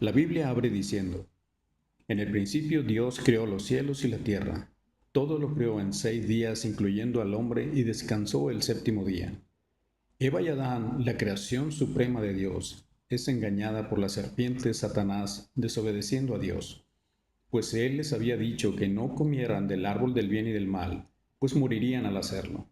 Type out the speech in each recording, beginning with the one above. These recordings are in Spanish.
La Biblia abre diciendo, en el principio Dios creó los cielos y la tierra. Todo lo creó en 6 días, incluyendo al hombre, y descansó el séptimo día. Eva y Adán, la creación suprema de Dios, es engañada por la serpiente Satanás, desobedeciendo a Dios, pues él les había dicho que no comieran del árbol del bien y del mal, pues morirían al hacerlo.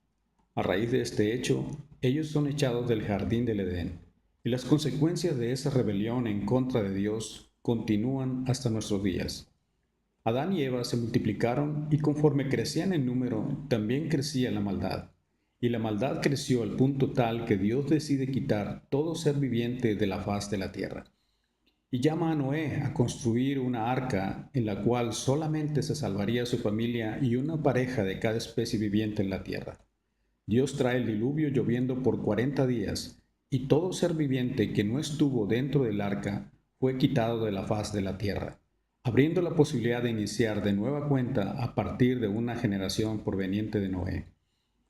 A raíz de este hecho, ellos son echados del jardín del Edén, y las consecuencias de esa rebelión en contra de Dios continúan hasta nuestros días. Adán y Eva se multiplicaron y conforme crecían en número, también crecía la maldad. Y la maldad creció al punto tal que Dios decide quitar todo ser viviente de la faz de la tierra. Y llama a Noé a construir una arca en la cual solamente se salvaría su familia y una pareja de cada especie viviente en la tierra. Dios trae el diluvio lloviendo por 40 días, y todo ser viviente que no estuvo dentro del arca fue quitado de la faz de la tierra, abriendo la posibilidad de iniciar de nueva cuenta a partir de una generación proveniente de Noé.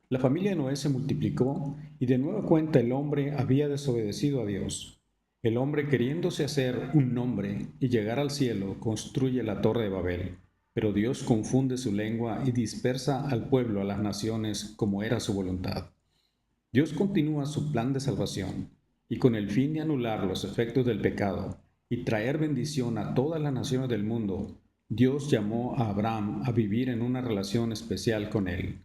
La familia de Noé se multiplicó y de nueva cuenta el hombre había desobedecido a Dios. El hombre, queriéndose hacer un nombre y llegar al cielo, construye la torre de Babel, pero Dios confunde su lengua y dispersa al pueblo a las naciones como era su voluntad. Dios continúa su plan de salvación, y con el fin de anular los efectos del pecado y traer bendición a todas las naciones del mundo, Dios llamó a Abraham a vivir en una relación especial con él.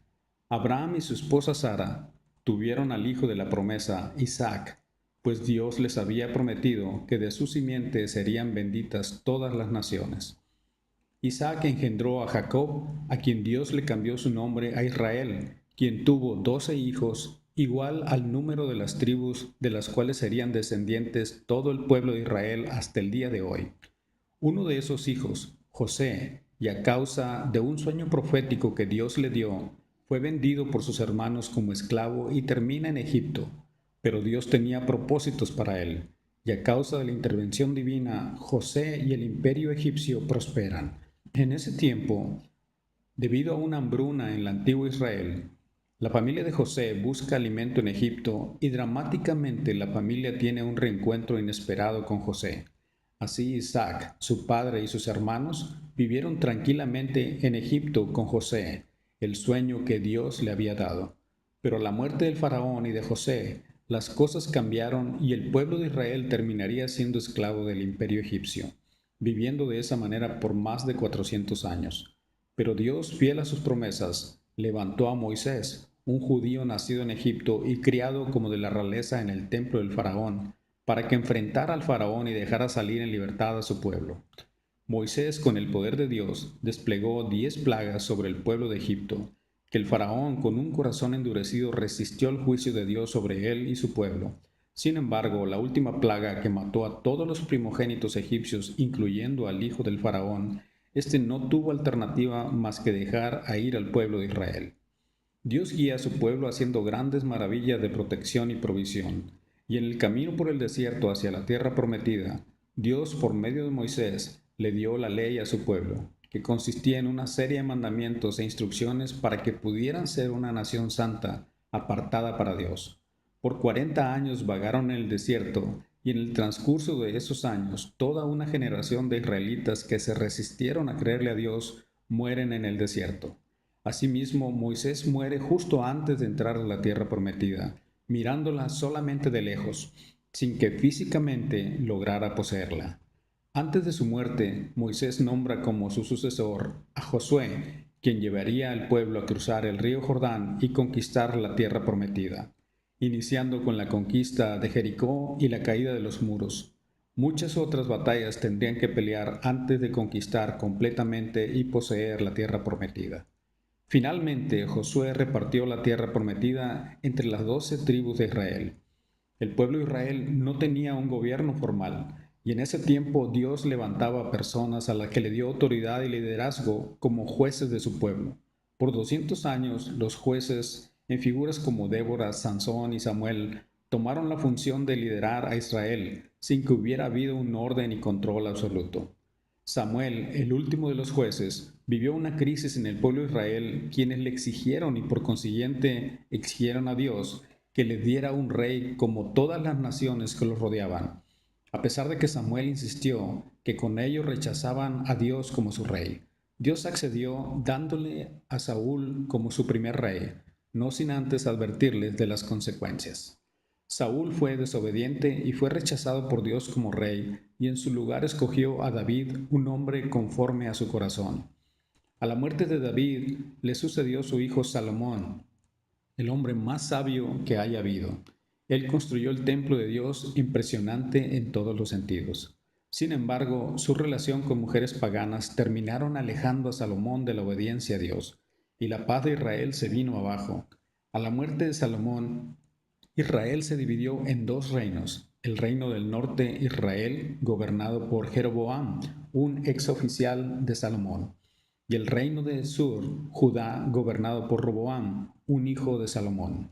Abraham y su esposa Sara tuvieron al hijo de la promesa, Isaac, pues Dios les había prometido que de su simiente serían benditas todas las naciones. Isaac engendró a Jacob, a quien Dios le cambió su nombre a Israel, quien tuvo 12 hijos, igual al número de las tribus de las cuales serían descendientes todo el pueblo de Israel hasta el día de hoy. Uno de esos hijos, José, y a causa de un sueño profético que Dios le dio, fue vendido por sus hermanos como esclavo y termina en Egipto. Pero Dios tenía propósitos para él, y a causa de la intervención divina, José y el imperio egipcio prosperan. En ese tiempo, debido a una hambruna en la antigua Israel, la familia de José busca alimento en Egipto y dramáticamente la familia tiene un reencuentro inesperado con José. Así Isaac, su padre y sus hermanos vivieron tranquilamente en Egipto con José, el sueño que Dios le había dado. Pero a la muerte del faraón y de José, las cosas cambiaron y el pueblo de Israel terminaría siendo esclavo del imperio egipcio, viviendo de esa manera por más de 400 años. Pero Dios, fiel a sus promesas, levantó a Moisés, un judío nacido en Egipto y criado como de la realeza en el templo del faraón, para que enfrentara al faraón y dejara salir en libertad a su pueblo. Moisés, con el poder de Dios, desplegó 10 plagas sobre el pueblo de Egipto, que el faraón, con un corazón endurecido, resistió el juicio de Dios sobre él y su pueblo. Sin embargo, la última plaga que mató a todos los primogénitos egipcios, incluyendo al hijo del faraón, este no tuvo alternativa más que dejar a ir al pueblo de Israel. Dios guía a su pueblo haciendo grandes maravillas de protección y provisión. Y en el camino por el desierto hacia la tierra prometida, Dios, por medio de Moisés, le dio la ley a su pueblo, que consistía en una serie de mandamientos e instrucciones para que pudieran ser una nación santa, apartada para Dios. Por 40 años vagaron en el desierto, y en el transcurso de esos años, toda una generación de israelitas que se resistieron a creerle a Dios mueren en el desierto. Asimismo, Moisés muere justo antes de entrar a la tierra prometida, mirándola solamente de lejos, sin que físicamente lograra poseerla. Antes de su muerte, Moisés nombra como su sucesor a Josué, quien llevaría al pueblo a cruzar el río Jordán y conquistar la tierra prometida, iniciando con la conquista de Jericó y la caída de los muros. Muchas otras batallas tendrían que pelear antes de conquistar completamente y poseer la tierra prometida. Finalmente, Josué repartió la tierra prometida entre las 12 tribus de Israel. El pueblo de Israel no tenía un gobierno formal, y en ese tiempo Dios levantaba personas a las que le dio autoridad y liderazgo como jueces de su pueblo. Por 200 años, los jueces, en figuras como Débora, Sansón y Samuel, tomaron la función de liderar a Israel sin que hubiera habido un orden y control absoluto. Samuel, el último de los jueces, vivió una crisis en el pueblo de Israel, quienes le exigieron y por consiguiente exigieron a Dios que les diera un rey como todas las naciones que los rodeaban. a pesar de que Samuel insistió que con ello rechazaban a Dios como su rey. Dios accedió dándole a Saúl como su primer rey, no sin antes advertirles de las consecuencias. Saúl fue desobediente y fue rechazado por Dios como rey, y en su lugar escogió a David, un hombre conforme a su corazón. A la muerte de David le sucedió su hijo Salomón, el hombre más sabio que haya habido. Él construyó el templo de Dios impresionante en todos los sentidos. Sin embargo, su relación con mujeres paganas terminaron alejando a Salomón de la obediencia a Dios, y la paz de Israel se vino abajo. A la muerte de Salomón, Israel se dividió en dos reinos: el reino del norte, Israel, gobernado por Jeroboam, un exoficial de Salomón, y el reino del sur, Judá, gobernado por Roboam, un hijo de Salomón.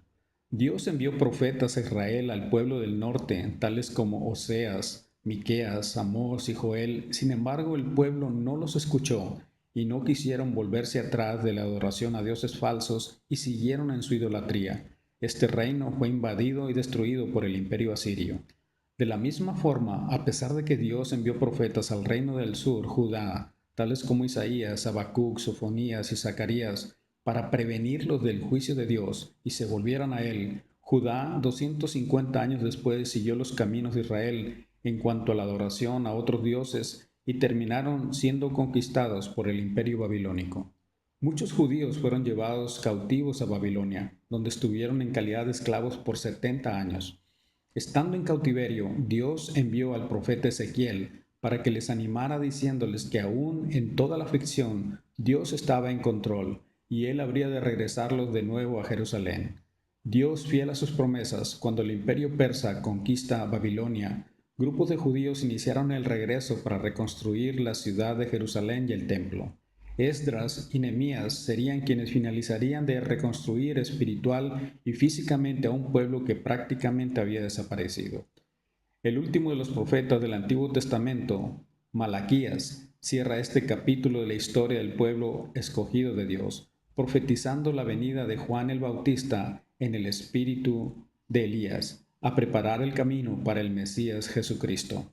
Dios envió profetas a Israel al pueblo del norte, tales como Oseas, Miqueas, Amós y Joel. Sin embargo, el pueblo no los escuchó y no quisieron volverse atrás de la adoración a dioses falsos y siguieron en su idolatría. Este reino fue invadido y destruido por el imperio asirio. De la misma forma, a pesar de que Dios envió profetas al reino del sur, Judá, tales como Isaías, Habacuc, Sofonías y Zacarías, para prevenirlos del juicio de Dios y se volvieran a él, Judá, 250 años después, siguió los caminos de Israel en cuanto a la adoración a otros dioses y terminaron siendo conquistados por el imperio babilónico. Muchos judíos fueron llevados cautivos a Babilonia, donde estuvieron en calidad de esclavos por 70 años. Estando en cautiverio, Dios envió al profeta Ezequiel para que les animara diciéndoles que aún en toda la aflicción Dios estaba en control y él habría de regresarlos de nuevo a Jerusalén. Dios, fiel a sus promesas, cuando el imperio persa conquista Babilonia, grupos de judíos iniciaron el regreso para reconstruir la ciudad de Jerusalén y el templo. Esdras y Nehemías serían quienes finalizarían de reconstruir espiritual y físicamente a un pueblo que prácticamente había desaparecido. El último de los profetas del Antiguo Testamento, Malaquías, cierra este capítulo de la historia del pueblo escogido de Dios, profetizando la venida de Juan el Bautista en el espíritu de Elías, a preparar el camino para el Mesías Jesucristo.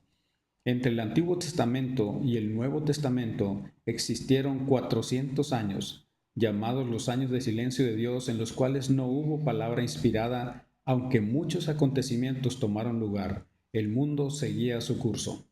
Entre el Antiguo Testamento y el Nuevo Testamento existieron 400 años, llamados los años de silencio de Dios, en los cuales no hubo palabra inspirada, aunque muchos acontecimientos tomaron lugar. El mundo seguía su curso.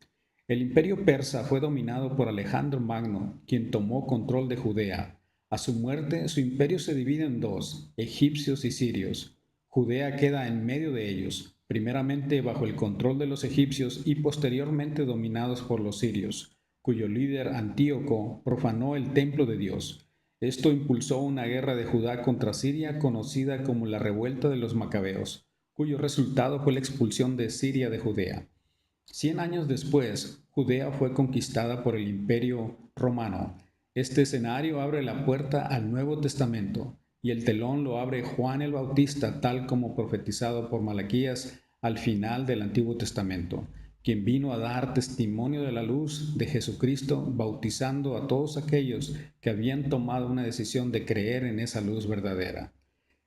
El imperio persa fue dominado por Alejandro Magno, quien tomó control de Judea. A su muerte, su imperio se divide en dos: egipcios y sirios. Judea queda en medio de ellos, primeramente bajo el control de los egipcios y posteriormente dominados por los sirios, cuyo líder Antíoco profanó el templo de Dios. Esto impulsó una guerra de Judá contra Siria conocida como la revuelta de los Macabeos, cuyo resultado fue la expulsión de Siria de Judea. 100 años después, Judea fue conquistada por el Imperio Romano. Este escenario abre la puerta al Nuevo Testamento, y el telón lo abre Juan el Bautista, tal como profetizado por Malaquías al final del Antiguo Testamento, quien vino a dar testimonio de la luz de Jesucristo, bautizando a todos aquellos que habían tomado una decisión de creer en esa luz verdadera.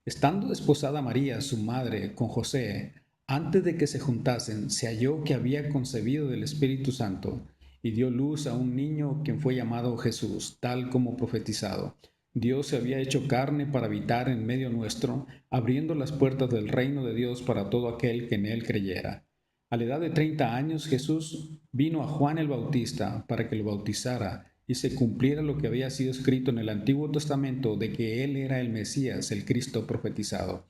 Estando desposada María, su madre, con José, antes de que se juntasen, se halló que había concebido del Espíritu Santo, y dio luz a un niño quien fue llamado Jesús, tal como profetizado. Dios se había hecho carne para habitar en medio nuestro, abriendo las puertas del reino de Dios para todo aquel que en él creyera. A la edad de 30 años, Jesús vino a Juan el Bautista para que lo bautizara y se cumpliera lo que había sido escrito en el Antiguo Testamento de que él era el Mesías, el Cristo profetizado.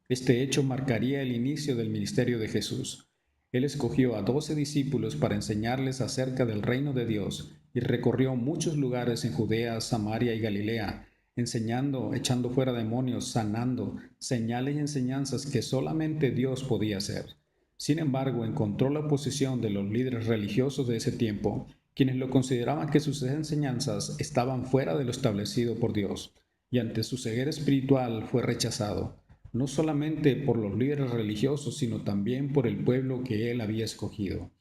Este hecho marcaría el inicio del ministerio de Jesús. Él escogió a 12 discípulos para enseñarles acerca del reino de Dios y recorrió muchos lugares en Judea, Samaria y Galilea, enseñando, echando fuera demonios, sanando, señales y enseñanzas que solamente Dios podía hacer. Sin embargo, encontró la oposición de los líderes religiosos de ese tiempo, quienes lo consideraban que sus enseñanzas estaban fuera de lo establecido por Dios, y ante su ceguera espiritual fue rechazado, no solamente por los líderes religiosos, sino también por el pueblo que él había escogido.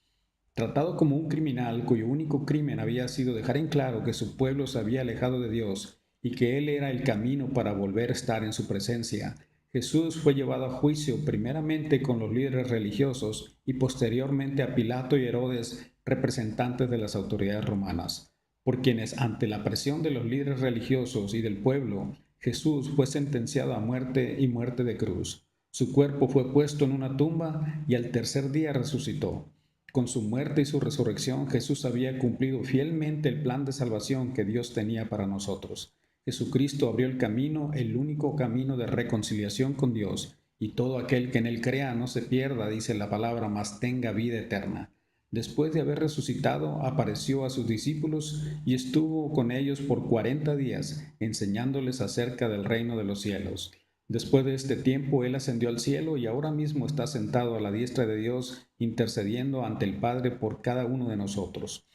Tratado como un criminal cuyo único crimen había sido dejar en claro que su pueblo se había alejado de Dios y que él era el camino para volver a estar en su presencia, Jesús fue llevado a juicio primeramente con los líderes religiosos y posteriormente a Pilato y Herodes, representantes de las autoridades romanas, por quienes ante la presión de los líderes religiosos y del pueblo, Jesús fue sentenciado a muerte y muerte de cruz. Su cuerpo fue puesto en una tumba y al tercer día resucitó. Con su muerte y su resurrección, Jesús había cumplido fielmente el plan de salvación que Dios tenía para nosotros. Jesucristo abrió el camino, el único camino de reconciliación con Dios, y todo aquel que en él crea no se pierda, dice la palabra, mas tenga vida eterna. Después de haber resucitado, apareció a sus discípulos y estuvo con ellos por 40 días, enseñándoles acerca del reino de los cielos. Después de este tiempo, Él ascendió al cielo y ahora mismo está sentado a la diestra de Dios, intercediendo ante el Padre por cada uno de nosotros.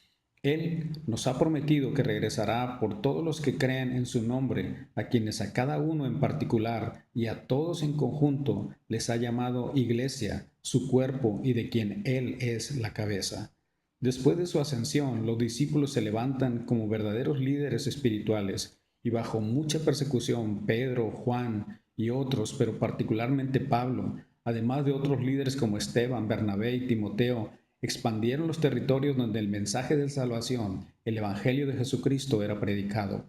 Él nos ha prometido que regresará por todos los que creen en su nombre, a quienes a cada uno en particular y a todos en conjunto les ha llamado iglesia, su cuerpo y de quien Él es la cabeza. Después de su ascensión, los discípulos se levantan como verdaderos líderes espirituales y bajo mucha persecución, Pedro, Juan y otros, pero particularmente Pablo, además de otros líderes como Esteban, Bernabé y Timoteo, expandieron los territorios donde el mensaje de salvación, el Evangelio de Jesucristo, era predicado.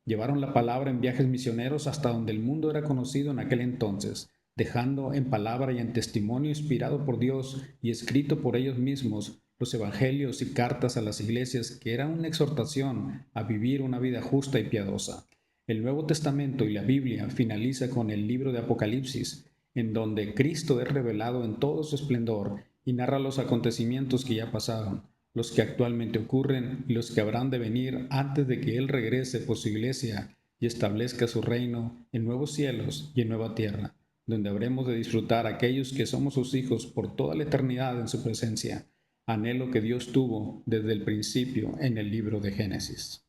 Llevaron la palabra en viajes misioneros hasta donde el mundo era conocido en aquel entonces, dejando en palabra y en testimonio inspirado por Dios y escrito por ellos mismos los evangelios y cartas a las iglesias, que eran una exhortación a vivir una vida justa y piadosa. El Nuevo Testamento y la Biblia finaliza con el libro de Apocalipsis, en donde Cristo es revelado en todo su esplendor y narra los acontecimientos que ya pasaron, los que actualmente ocurren y los que habrán de venir antes de que Él regrese por su iglesia y establezca su reino en nuevos cielos y en nueva tierra, donde habremos de disfrutar aquellos que somos sus hijos por toda la eternidad en su presencia, anhelo que Dios tuvo desde el principio en el libro de Génesis.